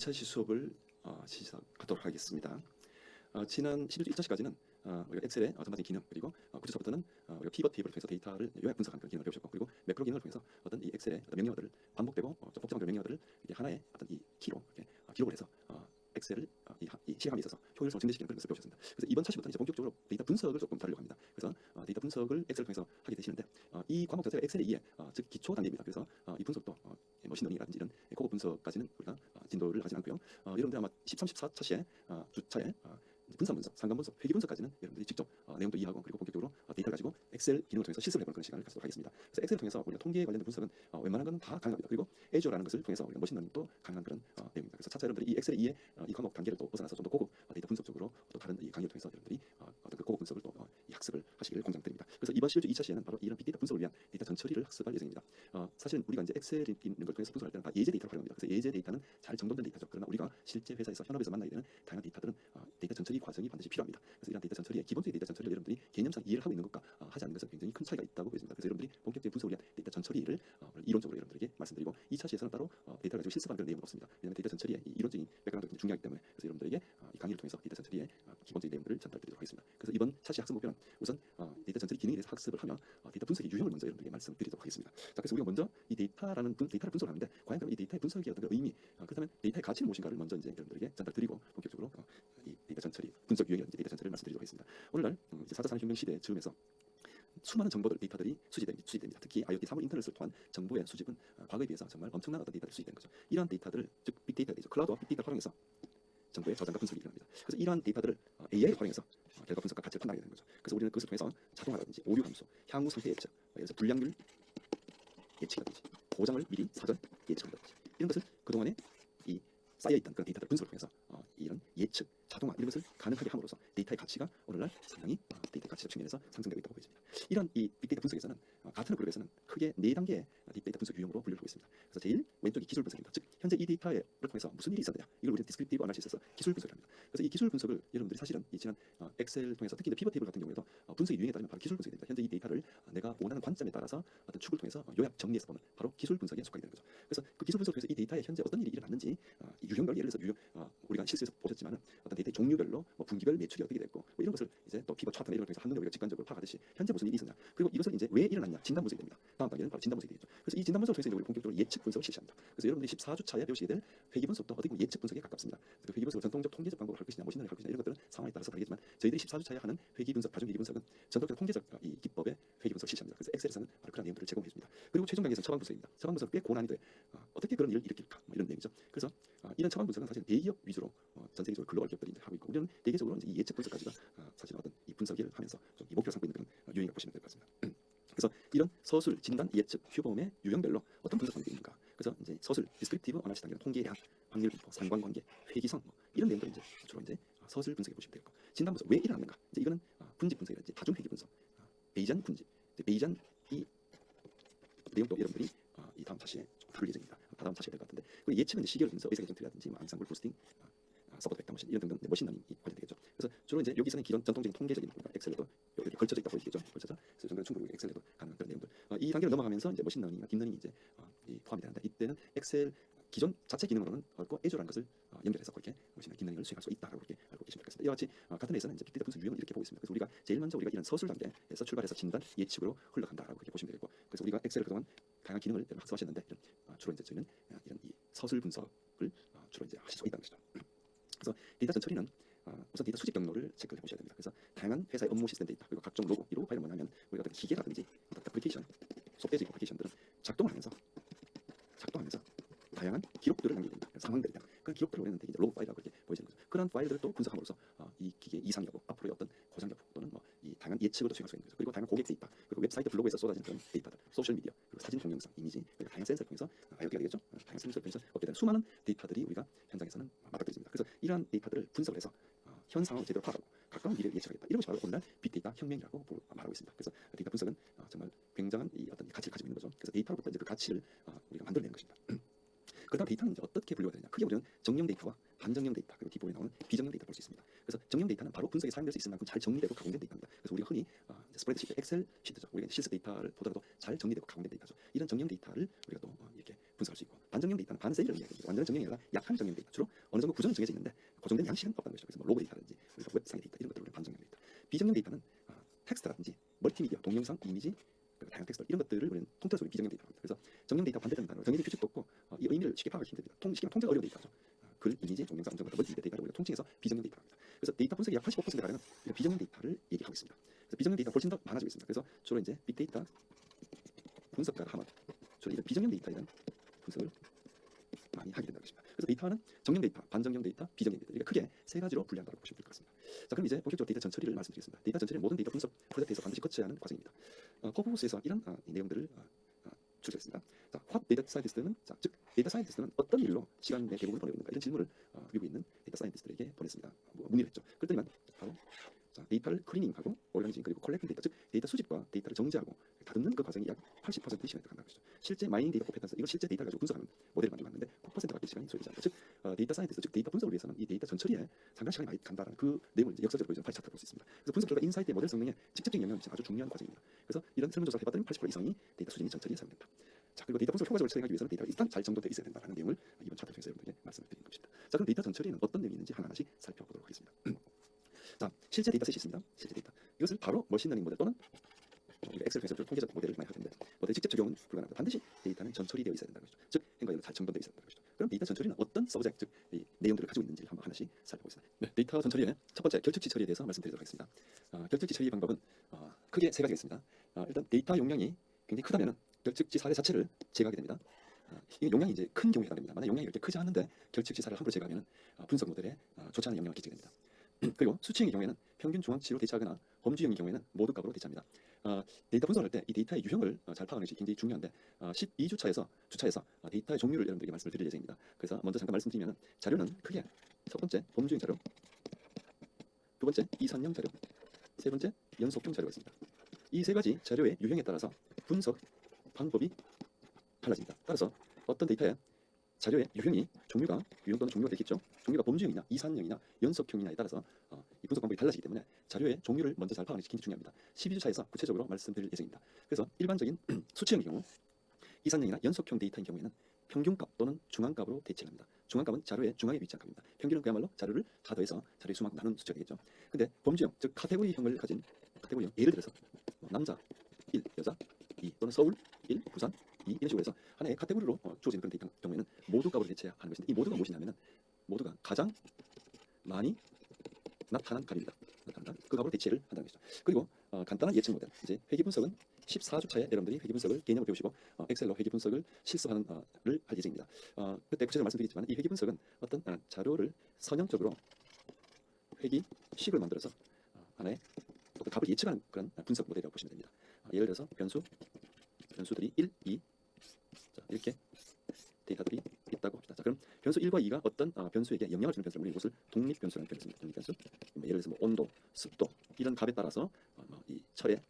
2차시 수업을 시작하도록 하겠습니다. 지난 11주 1차시까지는 우리가 엑셀의 전반적인 기능, 그리고 9주서부터는 우리가 피벗 테이블을 통해서 데이터를 요약 분석하는 그런 기능을 배우셨고, 그리고 매크로 기능을 통해서 어떤 이 엑셀의 어떤 명령어들을 반복되고 좀 복잡한 그런 명령어들을 이렇게 하나의 어떤 이 키로 이렇게 기록을 해서 엑셀을 이 실행함에 있어서 효율성을 증대시키는 그런 것을 배우셨습니다. 그래서 이번 차시부터는 이제 본격적으로 데이터 분석을 조금 다루려고 합니다. 그래서 데이터 분석을 엑셀을 통해서 하게 되시는데, 이 과목 자체가 엑셀의 2에 즉 기초 단계입니다. 그래서 이 분석도 머신러닝이라든지 이런 고급 분석까지는 우리가 진도를 하지 않고요. 여러분들 아마 13, 14차시에 주차에 분산 분석, 상관 분석, 회귀 분석까지는 여러분들이 직접 내용도 이해하고, 그리고 본격적으로 데이터를 가지고 엑셀 기능을 통해서 실습을 해보는 그런 시간을 갖도록 하겠습니다. 그래서 엑셀을 통해서 우리가 통계에 관련된 분석은 웬만한 것은 다 가능합니다. 그리고 애저라는 것을 통해서 우리가 머신러닝도 가능한 그런 내용입니다. 그래서 차차 여러분들이 이 엑셀 2의 이 과목 단계를 또 벗어나서 좀 더 고급 데이터 분석 쪽으로 또 다른 이 강의를 통해서 여러분들이 어떤 그 고급 분석을 또 학습을 하시기를 권장드립니다. 그래서 이번 시주 2차시에는 바로 이런 빅데이터 분석을 위한 데이터 전처리를 학습할 예정입니다. 사실은 우리가 이제 엑셀 있는 걸 통해서 분석할 때는 다 예제 데이터를 활용합니다. 그래서 예제 데이터는 잘 정돈된 데이터죠. 그러나 우리가 실제 회사에서 현업에서 만나게 되는 다양한 데이터들은 데이터 전처리 과정이 반드시 필요합니다. 그래서 이런 데이터 전처리의 기본적인 데이터 전처리를 여러분들이 개념상 이해를 하고 있는 것과 하지 않는 것은 굉장히 큰 차이가 있다고 보여집니다. 그래서 여러분들이 본격적인 분석을 위한 데이터 전처리를 이론적으로 여러분들에게 말씀드리고, 2차시에서는 따로 데이터를 가지고 실습하는 그런 내용은 없습니다. 왜냐하면 데이터 전처리의 이 이론적인 백그라운드가 중요하기 때문에. 그래서 여러분들에게 이 강의를 통해서 데이터 전처리의 기본적인 내용들을 전달드리도록 하겠습니다. 그래서 이번 차시 학습 목표는 우선 데이터 전처리 기능에 대해서 학습을 하며 데이터 분석의 유형을 먼저 여러분들에게 말씀드리도록 하겠습니다. 자, 그래서 우리가 먼저 이 데이터를 분석을 하는데, 과연 그럼 이 데이터의 분석의 어떤 의미, 그렇다면 데이터의 가치는 무엇인가를 먼저 이제 여러분들에게 전달드리고, 본격적으로 이 데이터 전처리 분석 유형이라든지 데이터 전처리를 말씀드리도록 하겠습니다. 오늘날 4차 산업혁명 시대 즈음에서 수많은 정보들, 데이터들이 수집됩니다. 특히 IoT 사물 인터넷을 통한 정보의 수집은 과거에 비해서 정말 엄청난 어떤 데이터를 수집되는 거죠. 이러한 데이터들을, 즉 빅데이터가 되죠. 클라우드와 빅데이터를 활용해서 정보의 저장과 분석이 일어납니다. 그래서 이러한 데이터들을 AI를 활용해서 결과 분석과 가치를 판단하게 되는 거죠. 그래서 우리는 그것을 통해서 자동화라든지 오류 함수, 향후 상태 예측, 예를 들어서 불량률 예측이라든지 보장을 미리 사전 예측한다든지, 이런 것을 그동안에 이 쌓여있던 그런 데이터들 분석을 통해서 이런 예측, 자동화, 이런 것을 가능하게 함으로써 데이터의 가치가 오늘날 상당히 데이터 가치 측면에서 상승되고 있다고 보여집니다. 이런 이 빅데이터 분석에서는 가트너 그룹에서는 크게 4단계의 빅데이터 분석 유형으로 분류를 하고 있습니다. 그래서 제일 왼쪽이 기술 분석입니다. 즉 현재 이 데이터를 통해서 무슨 일이 있었느냐, 이걸 우리는 디스크립티브 어널리시스에서 기술 분석을 합니다. 그래서 이 기술 분석을 여러분들이 사실은 이 지난 엑셀을 통해서, 특히 피벗 테이블 같은 경우에도 분석의 유형에 따르면 바로 기술 분석이 됩니다. 현재 이 데이터를 내가 원하는 관점에 따라서 어떤 축을 통해서 요약 정리해서 보면 바로 기술 분석에 속하게 되는 거죠. 그래서 그 기술 분석을 통해서 이 데이터에 현재 어떤 일이 일어났는지 유형별, 예를 들어서 우리가 실수에서 보셨지만 어떤 데이터의 종류별로 분기별 매출이 어떻게 됐고 이런 것을 이제 또 피벗 차트나 이런 걸 통해서 한눈에 우리가 직관적으로 파악하듯이 현재 무슨 일이 있었냐, 그리고 이것을 이제 왜 일어났냐, 진단 분석이 됩니다. 다음 단계는 바로 진단 분석이 되겠죠. 그래서 이 진단 분석을 통해서 이제 우리 본격적으로 예측 분석을 실시합니다. 그래서 여러분들이 14주 차에 배우시게 될 회귀 분석도 어떻게 보면 예측 분석에 가깝습니다. 그 회귀 분석을 전통적 통계적 방법을 할 것이냐, 머신러닝을 할 것이냐, 이런 것들은 상황에 따라서 다르겠지만, 저희들이 14주 차에 하는 회귀 분석, 가중 회귀 분석은 전통적 통계적 이 기법의 회귀 분석을 실시합니다. 그래서 엑셀에서는 바로 그런 내용들을 제공해 줍니다. 그리고 최종 단계에서는 처방 분석입니다. 처방 분석 꽤 고난이도에 어떻게 그런 일을 일으킬까, 이런 내용이죠. 그래서 이런 처방 분석은 사실 대기업 위주로 전 세계적으로 글로벌 기업들이 하고 있고, 우리는 대개적으로 이제 이 예측 분석까지가 사실 어떤 이 분석을 하면서 좀 이 목표를 삼고 있는 그런 유형이라고 보시면 될 것 같습니다. 그래서 이런 서술, 진단, 예측, 휴범의 유형별로 어떤 분석 방법이 있는가. 그래서 이제 서술, 디스크립티브 어널리시스 단계는 통계량, 확률 분포, 상관관계, 회귀성, 이런 내용들을 이제 주로 이제 서술 분석해 보시면 되겠고, 진단 분석 왜 일어났는가. 이제 이거는 분집 분석이라든지 다중 회귀 분석, 베이잔 분집, 베이잔 이 내용도 여러분들이 이 다음 차시에 좀 다룰 예정입니다. 다음 차시가 될 것 같은데, 그리고 예측은 시계열 분석, 의사결정 트리라든지 앙상블 부스팅, 서포트 벡터 머신, 이런 등등 머신러닝이 관련되겠죠. 그래서 주로 이제 여기서는 기존 전통적인 통계적인 부분과 엑셀에도 여기 걸쳐져 있다 보이시겠죠. 걸쳐져. 그래서 정말 충분히 엑셀에도 가능한 그런 내용들. 이 단계를 넘어가면서 이제 머신러닝이나 딥러닝이 이제 포함이 되는데, 이때는 엑셀 기존 자체 기능으로는 없고 애저라는 것을 연결해서 그렇게 머신러닝 딥러닝을 수행할 수 있다라고 이렇게 알고 계시면 되겠습니다. 이와 같이 같은 회사는 이제 빅데이터 분석 유형을 이렇게 보고 있습니다. 그래서 우리가 제일 먼저 우리가 이런 서술 단계에서 출발해서 진단, 예측으로 흘러간다라고 이렇게 보시면 되겠고, 그래서 우리가 엑셀을 그동안 다양한 기능을 학습하셨는데, 주로 이제 저희는 이런 이 서술 분석을 주로 이제 하실 수 있다는 것이죠. 그래서 데이터 전처리는 우선 데이터 수집 경로를 체크해 보셔야 됩니다. 그래서 다양한 회사의 업무 시스템 데이터, 그리고 각종 로고, 이 로고 파일은 뭐냐면 우리가 어떤 기계라든지 어떤 애플리케이션, 소프트웨어 애플리케이션들은 작동하면서 다양한 기록들을 남기게 됩니다. 상황들에 대한 그런 기록들을 우리는 이제 로그 파일이라고 이렇게 보여지는 거죠. 그런 파일들을 또 분석함으로써 이 기계 이상 여부, 앞으로의 어떤 고장 여부, 또는 이 다양한 예측을 수행할 수 있는 거죠. 그리고 다양한 고객 데이터, 그리고 웹사이트 블로그에서 쏟아지는 그런 데이터들, 소셜 미디어, 그리고 사진, 동영상, 이미지, 그리고 다양한 센서를 통해서 IoT가 되겠죠. 다양한 센서를 통해서 업되는 수많은 데이터들이 우리가 현장에서는 맞닥뜨립니다. 그래서 이러한 데이터들을 분석을 해서 현 상황을 제대로 파악하고 가까운 미래를 예측하겠다. 이런 것이 바로 오늘날 빅데이터 혁명이라고 말하고 있습니다. 그래서 데이터 분석은 정말 굉장한 이 어떤 가치를 가지고 있는 거죠. 그래서 데이터로부터 이제 그 가치를 우리가 만들어내는 것입니다. 그다음 데이터는 이제 어떻게 분류가 되느냐. 크게 우리는 정령 데이터와 반정령 데이터, 그리고 뒷부분에 나오는 비정령 데이터 볼 수 있습니다. 그래서 정령 데이터는 바로 분석에 사용될 수 있을 만큼 잘 정리되고 가공된 데이터입니다. 그래서 우리가 흔히 스프레드시트, 엑셀 시트죠. 우리가 실습 데이터를 보더라도 잘 정리되고 가공된 데이터죠. 이런 정령 데이터를 우리가 또 이렇게 분석할 수 있고, 반정령 데이터는 반세일을 이야기합니다. 완전한 정령이 아니라 약한 정령 데이터, 주로 어느 정도 구조는 정해져 있는데 고정된 양식은 없다는 것이죠. 그래서 뭐 로그 데이터라든지 우리가 웹상의 데이터 이런 것들을 우리는 반정령 데이터. 비정령 데이터는 텍스트라든지 멀티미디어, 동영상, 이미지, 그리고 다양한 텍스트 이런 것들을 우리는 통틀어서 우리 비정령 데이터라고 합니다. 그래서 정령 데이터 반대되는 단어, 정의된 규칙도 없고 이 의미를 쉽게 파악하기 힘듭니다. 쉽게 통제가 어려운 데이터죠. 글, 이미지, 동영상, 음성 같은 멀티미디어 데이터를 우리가 통칭해서 비정령 데이터라고 합니다. 그래서 데이터 분석의 약 85%에 가량은 비정령 데이터를 얘기하고 있습니다. 그래서 비정령 데이터가 훨씬 더 많아지고 있습니다. 그래서 주로 이제 빅데이터 분석가가 하면 주로 이런 비정령 데이터에 대한 분석을 많이 하게 된다는 것입니다. 그래서 데이터는 정령 데이터, 반정령 데이터, 비정령 데이터 이렇게 크게 세 가지로 분류한다고 보시면 될 것 같습니다. 자, 그럼 이제 본격적으로 데이터 전처리를 말씀드리겠습니다. 데이터 전처리는 모든 데이터 분석 프로젝트에서 반드시 거쳐야 하는 과정입니다. 코브스에서 이런 내용들을 출제했습니다. 자, what data scientist는 즉 데이터 사이언티스트는 어떤 일로 시간의 대부분을 보내고 있는가 이런 질문을 들고 있는 데이터 사이언티스트에게 보냈습니다. 문의를 했죠. 그랬더니만 바로 자, 데이터를 클리닝하고 오르가니징 그리고 컬렉팅 데이터 즉 데이터 수집과 데이터를 정제하고 다듬는 그 과정이 약 80%의 시간이 들어간다는 것이죠. 실제 마이닝 데이터 패턴스 이건 실제 데이터를 가지고 분석하는 모델을 만들었는데 9%밖에 시간이 소요되지 않다. 즉 데이터 사이언티스트 즉 데이터 분석을 위해서는 이 데이터 전처리에 상당히 시간이 많이 간다는 그 내용을 이제 역사적으로 보여주는 파이 차트를 볼 수 있습니다. 그래서 분석 결과 인사이트의 모델 성능에 직접적인 영향을 미치는 아주 중요한 과정입니다. 그래서 이런 설문조사를 해봤더니 80% 이상이 데이터 수집 및 전처리에 사용된다. 자, 그리고 데이터 분석 효과적으로 실행하기 위해서는 데이터가 일단 잘 정돈되어 있어야 된다는 내용을 이번 차트 통해서 여러분들에게 말씀을 드리는 것입니다. 자, 그럼 데이터 전처리는 어떤 내용이 있는지 하나하나씩 살펴보도록 하겠습니다. 자, 실제 데이터셋이 있습니다. 실제 데이터. 이것을 바로 머신러닝 모델 또는 우리가 엑셀 통해서 통계적 모델을 많이 하던데 모델 직접 적용은 불가능합니다. 반드시 데이터는 전처리되어 있어야 된다는 것이죠. 즉 행과일로 잘 정돈되어 있어야 된다는 것이죠. 그럼 데이터 전처리는 어떤 서브젝트, 즉 이 내용들을 가지고 있는지 한번 하나씩 살펴보겠습니다. 네, 데이터 전처리의 첫 번째 결특치 처리에 대해서 말씀드리도록 하겠습니다. 결특치 처리 방법은 크게 세 가지가 있습니다. 일단 데이터 용량이 굉장히 크다면은 결특지 사례 자체를 제거하게 됩니다. 이게 용량이 이제 큰 경우에 해당됩니다. 만약 용량이 이렇게 크지 않은데 결특지 사례를 함부로 제거하면 분석 모델에 좋지 않은 영향을 끼치게 됩니다. 그리고 수치형의 경우에는 평균 중앙치로 대체하거나 범주형의 경우에는 모두 값으로 대체합니다. 데이터 분석을 할 때 이 데이터의 유형을 잘 파악하는 것이 굉장히 중요한데 12주차에서 데이터의 종류를 여러분들에게 말씀을 드릴 예정입니다. 그래서 먼저 잠깐 말씀드리면 자료는 크게 첫 번째 범주형 자료, 두 번째 이산형 자료, 세 번째 연속형 자료가 있습니다. 이 세 가지 자료의 유형에 따라서 분석 방법이 달라집니다. 따라서 어떤 데이터의 자료의 유형 또는 종류가 되겠죠. 종류가 범주형이냐, 이산형이냐, 연속형이냐에 따라서 이 분석 방법이 달라지기 때문에 자료의 종류를 먼저 잘 파악하는 것이 굉장히 중요합니다. 12주차에서 구체적으로 말씀드릴 예정입니다. 그래서 일반적인 수치형의 경우, 이산형이나 연속형 데이터인 경우에는 평균값 또는 중앙값으로 대체를 합니다. 중앙값은 자료의 중앙에 위치한 값입니다. 평균은 그야말로 자료를 다 더해서 자료의 수만큼 나눈 숫자가 되겠죠. 근데 범주형, 즉 카테고리형을 가진 카테고리형, 예를 들어서 남자 1, 여자 2 또는 서울 1, 부산 2 이런 식으로 해서 하나의 카테고리로 주어지는 그런 데이터 경우에는 모두 값으로 대체하는 것인데 이 모두가 무엇이냐면은 모두가 가장 많이 나타난 값입니다. 그 값으로 대체를 한다는 것이죠. 그리고 간단한 예측 모델, 이제 회귀 분석은 14주차에 여러분들이 회귀 분석을 개념을 배우시고 엑셀로 회귀 분석을 실습하는 를 할 예정입니다. 그때 구체적으로 말씀드리겠지만 이 회귀 분석은 어떤 자료를 선형적으로 회귀식을 만들어서 하나의 어떤 값을 예측하는 그런 분석 모델이라고 보시면 됩니다. 예를 들어서 변수들이 1, 2 자, 이렇게 데이터들이 있다고 합시다. 자, 그럼 변수 1과 2가 어떤 변수에게 영향을 주는 변수를 우리 이것을 독립 변수라는 표현을 씁니다. 독립 변수. 예를 들어서 온도, 습도 이런 값에 따라서 이 철의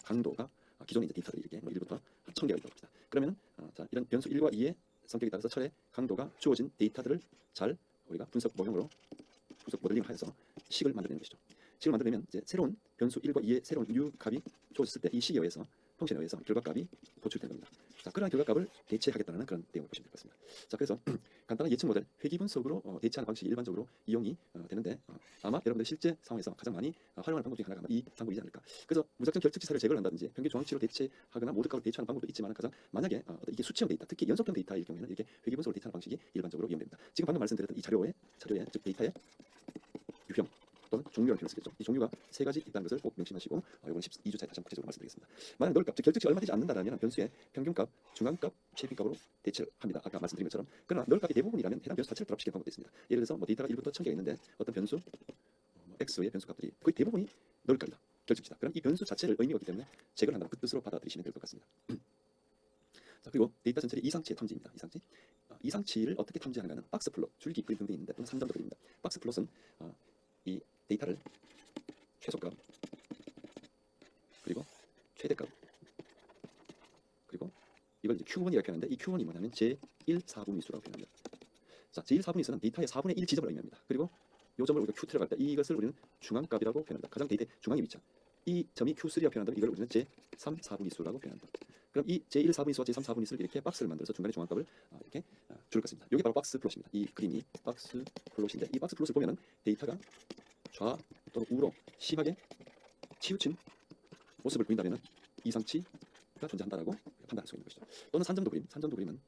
강도가 기존의 이제 데이터들이 이렇게 1부터 1000개가 있다고 합시다. 그러면 자, 이런 변수 1과 2의 성격에 따라서 철의 강도가 주어진 데이터들을 잘 우리가 분석 모형으로 분석 모델링을 해서 식을 만들어내는 것이죠. 식을 만들어내면 이제 새로운 변수 1과 2의 새로운 new 값이 주어졌을 때 이 식에 의해서 펑션에 의해서 결과값이 도출된 겁니다. 자, 그러한 결과값을 대체하겠다는 그런 내용을 보시면 될 것 같습니다. 자, 그래서 간단한 예측 모델, 회귀 분석으로 대체하는 방식이 일반적으로 이용이 되는데 아마 여러분들 실제 상황에서 가장 많이 활용하는 방법 중에 하나가 이 방법이지 않을까. 그래서 무작정 결특지사를 제거를 한다든지 평균 중앙치로 대체하거나 모두값을 대체하는 방법도 있지만 가장 만약에 이게 수치형 데이터, 특히 연속형 데이터일 경우에는 이렇게 회귀 분석으로 대체하는 방식이 일반적으로 이용됩니다. 지금 방금 말씀드렸던 이 자료의 즉 데이터의 유형 또는 종류라는 표현을 쓰겠죠. 이 종류가 세 가지 있다는 것을 꼭 명심하시고 이번 12주차에 다시 한번 구체적으로 말씀드리겠습니다. 만약 널값, 즉 결특치 얼마 되지 않는다라면 변수의 평균값, 중앙값, 최빈값으로 대체를 합니다. 아까 말씀드린 것처럼. 그러나 널값이 대부분이라면 해당 변수 자체를 드랍시키는 방법도 있습니다. 예를 들어서 데이터가 1부터 1000개가 있는데 어떤 변수 x의 변수값들이 거의 대부분이 널값이다. 결특치다. 그럼 이 변수 자체를 의미가 없기 때문에 제거를 한다는 그 뜻으로 받아들이시면 될 것 같습니다. 자, 그리고 데이터 전체의 이상치의 탐지입니다. 이상치를 어떻게 탐지하는가는 박스 플롯, 줄기 그림 등등이 있는데 또는 3점도 그립니다. 박스 플롯은 이 데이터를 최소값 그리고 최대값 그리고 이걸 이제 Q1이라고 표현하는데 이 Q1이 뭐냐면 제1사분위수라고 표현합니다. 자, 제1사분위수는 데이터의 4분의 1 지점을 의미합니다. 그리고 이 점을 우리가 Q3라고 할 때 이것을 우리는 중앙값이라고 표현합니다. 가장 데이터의 중앙에 위치한 이 점이 Q3라고 표현한다면 이걸 우리는 제3사분위수라고 표현한다. 그럼 이 제1 4분위수와 제3 4분위수를 이렇게 박스를 만들어서 중간에 중앙값을 이렇게 줄을 것입니다. 이게 바로 박스 플롯입니다. 이 그림이 박스 플롯인데 이 박스 플롯을 보면은 데이터가 좌 또는 우로 심하게 치우친 모습을 보인다면은 이상치가 존재한다라고 판단할 수 있는 것이죠. 또는 산점도 그림은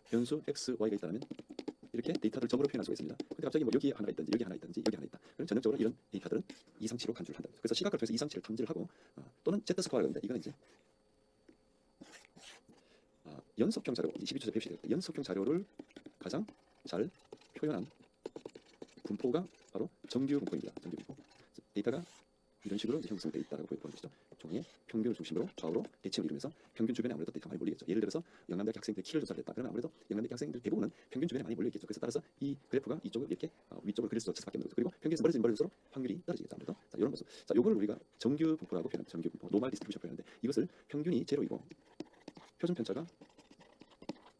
변수 x, y가 있다면 이렇게 데이터를 점으로 표현할 수가 있습니다. 근데 갑자기 뭐 여기 하나 있든지 여기 하나 있든지 여기 하나 있다. 그럼 전형적으로 이런 데이터들은 이상치로 간주를 한다. 그래서 시각을 통해서 이상치를 탐지를 하고 또는 Z 스코어가 있는데 이건 이제 연속형 자료, 12초째 표시될 때 연속형 자료를 가장 잘 표현한 분포가 바로 정규 분포입니다. 정규 분포. 데이터가 이런 식으로 이제 형성되어 있다고 보이는 것이죠. 종의 평균을 중심으로 좌우로 대칭을 이루면서 평균 주변에 아무래도 데이터가 많이 몰리겠죠. 예를 들어서 영남대학 학생들의 키를 조사를 했다. 그러면 아무래도 영남대학 학생들 대부분은 평균 주변에 많이 몰려 있겠죠. 그래서 따라서 이 그래프가 이쪽을 이렇게 위쪽으로 그릴 수밖에 없는 거죠. 그리고 평균에서 멀어질수록 확률이 떨어지겠죠. 아무래도 자, 이런 모습. 자, 요걸 우리가 정규 분포라고 표현합니다. 정규 분포, 노멀 디스트리뷰션 표현하는데 이것을 평균이 제로이고 표준 편차가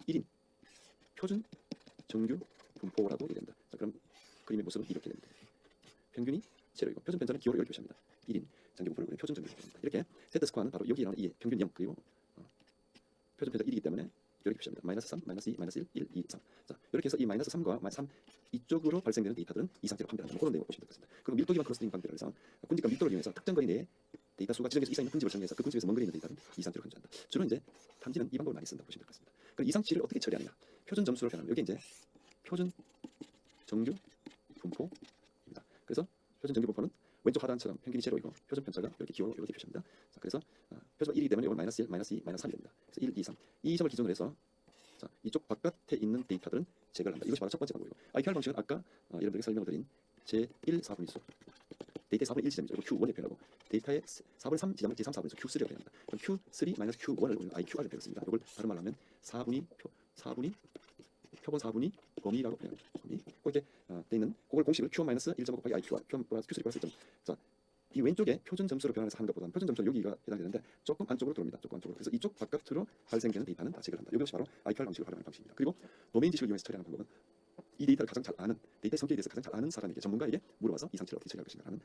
1인 표준 정규 분포라고 얘기합니다. 자, 그럼 그림의 모습은 이렇게 됩니다. 평균이 제로이고 표준 편차는 기호로 이렇게 표시합니다. 1인 정규 분포를 그리는 표준 정규 분포입니다. 이렇게 Z 스코어는 바로 여기 일어나는 2의 평균 0 그리고 표준 편차 1이기 때문에 이렇게 표시합니다. 마이너스 3, 마이너스 2, 마이너스 1, 1, 2, 3. 자, 이렇게 해서 이 마이너스 3과 마이너스 3 이쪽으로 발생되는 데이터들은 이상치로 판별한다. 그런 내용을 보시면 되겠습니다. 그리고 밀도 기반 크러스팅 방법을 해서 군집과 밀도를 이용해서 특정 거리 내에 데이터 수가 지정해서 이상 있는 군집을 정리해서 그 군집에서 먼 거리에 있는 데이터는 이상치로 간주한다. 주로 이제 탐지는 이 방법을 많이 쓴다고 보시면 되겠습니다. 그럼 이상치를 어떻게 처리하느냐? 표준 점수로 표현하면 여기 이제 표준 정규 분포입니다. 그래서 표준 정규 분포는 왼쪽 하단처럼 평균이 제로이고 표준 편차가 이렇게 기호로 이렇게 표시합니다. 자, 그래서 표준가 1이기 때문에 이건 마이너스 1, 마이너스 2, 마이너스 3이 됩니다. 그래서 1, 2, 3. 이 점을 기준으로 해서 자, 이쪽 바깥에 있는 데이터들은 제거를 한다. 이것이 바로 첫 번째 방법이고 IQR 방식은 아까 여러분들에게 설명을 드린 제1 4분위수 데이터의 4분의 1 지점이죠. Q1에 표현하고 데이터의 4분의 3 지점을 제3 4분위수 Q3라고 표현합니다. 그럼 Q3 마이너스 Q1을 우리는 IQR을 배웠습니다. 이걸 다른 말로 하면 4분위 표본 4분위 범위라고 표현합니다. 범위. 그렇게 돼 있는 그걸 공식을 Q 마이너스 1.5 곱하기 IQR, Q 플러스 Q3 플러스 1. 자, 이 왼쪽에 표준 점수로 변환해서 하는 것보다는 표준 점수는 여기가 해당되는데 조금 안쪽으로 들어옵니다. 조금 안쪽으로. 그래서 이쪽 바깥으로 발생되는 데이터는 다 제거를 한다. 이것이 바로 IQR 방식을 활용하는 방식입니다. 그리고 도메인 지식을 이용해서 처리하는 방법은 이 데이터를 가장 잘 아는 데이터의 성격에 대해서 가장 잘 아는 사람에게 전문가에게 물어봐서 이상치를 어떻게 처리할 것인가 하는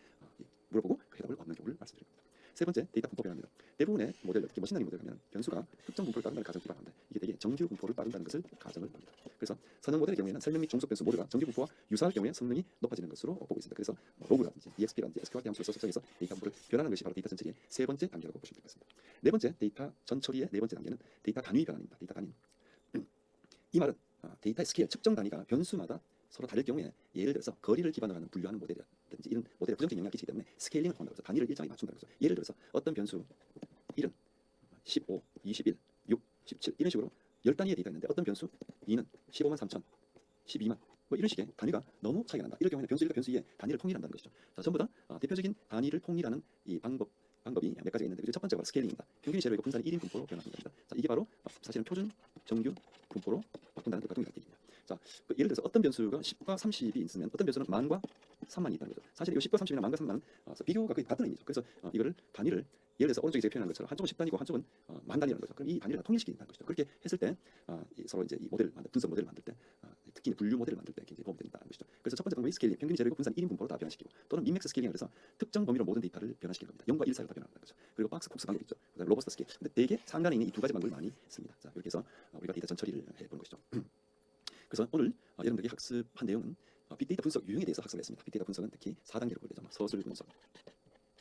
물어보고 그 해답을 얻는 경우를 말씀드립니다. 세 번째 데이터 분포 변화입니다. 대부분의 모델, 특히 머신러닝 모델 하면 변수가 특정 분포를 따른다는 가정을 기반하는데 이게 되게 정규 분포를 따른다는 것을 가정을 합니다. 그래서 선형 모델의 경우에는 설명 및 종속 변수 모두가 정규 분포와 유사할 경우에 성능이 높아지는 것으로 보고 있습니다. 그래서 로그라든지 EXP라든지 SQL 함수를 써서 설정해서 데이터 분포를 변환하는 것이 바로 데이터 전처리의 세 번째 단계라고 보시면 되겠습니다. 네 번째 데이터 전처리의 네 번째 단계는 데이터 단위 변환입니다. 데이터 단위. 이 말은 데이터의 스케일 측정 단위가 변수마다 서로 다를 경우에 예를 들어서 거리를 기반으로 하는 분류하는 모델이라든지 이런 모델에 부정적인 영향을 끼치기 때문에 스케일링을 통한다고 해서 단위를 일정하게 맞춘다는 거죠. 예를 들어서 어떤 변수 1은 15, 21, 6, 17 이런 식으로 10단위의 데이터가 있는데 어떤 변수 2는 15만 3천, 12만 뭐 이런 식의 단위가 너무 차이가 난다. 이럴 경우에는 변수 1과 변수 2의 단위를 통일한다는 것이죠. 자, 전부 다 대표적인 단위를 통일하는 이 방법이 몇 가지가 있는데 첫 번째가 스케일링입니다. 평균이 제로이고 분산이 1인 분포로 변화하는 겁니다. 자, 이게 바로 사실은 표준 정규 분포로 바꾼다는 것과 동일한 얘기입니다. 자, 예를 들어서 어떤 변수가 10과 30이 있으면 어떤 변수는 만과 3만이 있다는 거죠. 사실 이거 10과 30이나 만과 3만은 비교가 거의 같은 의미죠. 그래서 이거를 단위를 예를 들어서 오른쪽에 제가 표현한 것처럼 한쪽은 10단위고 한쪽은 만 단위라는 거죠. 그럼 이 단위를 통일시킨다는 것이죠. 그렇게 했을 때 서로 이제 이 모델을 분석 모델을 만들 때 특히 분류 모델을 만들 때 굉장히 도움이 된다는 것이죠. 그래서 첫 번째 방법이 스케일링, 평균이 제로이고 분산 1인 분포로 다 변화시키고 또는 민맥스 스케일링을 해서 특정 범위로 모든 데이터를 변화시키는 겁니다. 0과 1 사이로 다 변화한다는 거죠. 그리고 박스 폭스 방법이 있죠. 그다음에 로버스트 스케일. 근데 대개 상단에 있는 이 두 가지 방법을 많이 씁니다. 자, 이렇게 해서 우리가 데이터 전처리를 해보는 것이죠. 그래서 오늘 여러분들에게 학습한 내용은 빅데이터 분석 유형에 대해서 학습을 했습니다. 빅데이터 분석은 특히 4단계로 분류되죠. 서술 분석,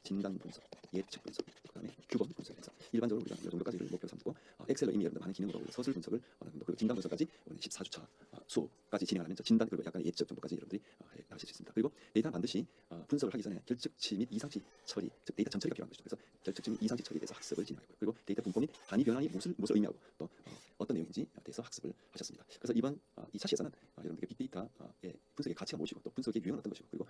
진단 분석, 예측 분석, 그다음에 규범 분석에서 일반적으로 우리가 이 정도까지를 목표로 삼고 엑셀로 이미 여러분들 많은 기능으로 서술 분석을 어느 정도 그리고 진단 분석까지 14주차 수업까지 진행하면 진단 그리고 약간의 예측 정도까지 여러분들이 하실 수 있습니다. 그리고 데이터는 반드시 분석을 하기 전에 결측치 및 이상치 처리, 즉 데이터 전처리가 필요한 것이죠. 그래서 결측치 및 이상치 처리에 대해서 학습을 진행하고요. 그리고 데이터 분포 및 단위 변환이 무엇을 의미하고 또 어떤 내용인지에 대해서 학습을 하셨습니다. 그래서 이번 2차 시에서는 여러분들에게 빅데이터의 분석의 가치가 무엇이고 또 분석의 유형은 어떤 것이고 그리고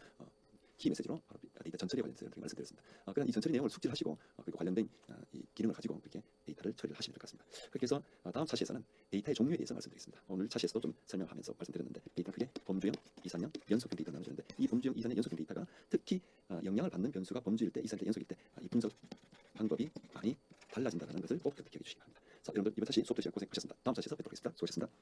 키 메시지로 바로 데이터 전처리에 관련해서 여러분들에게 말씀드렸습니다. 그런 이 전처리 내용을 숙지를 하시고 그리고 관련된 이 기능을 가지고 이렇게 데이터를 처리를 하시면 될 것 같습니다. 그렇게 해서 다음 차시에서는 데이터의 종류에 대해서 말씀드리겠습니다. 오늘 차시에서도 좀 설명하면서 말씀드렸는데 데이터는 크게 범주형, 이산형, 연속형 데이터가 나눠지는데 이 범주형, 이산형, 연속형 데이터가 특히 영향을 받는 변수가 범주일 때, 이산일 때, 연속일 때 이 분석 방법이 많이 달라진다는 것을 꼭 기억해 주시기 바랍니다. 자, 여러분들 이번 차시 수업 시간 고생하셨습니다. 다음 차시에서 뵙도록 하겠습니다. 수고하셨습니다.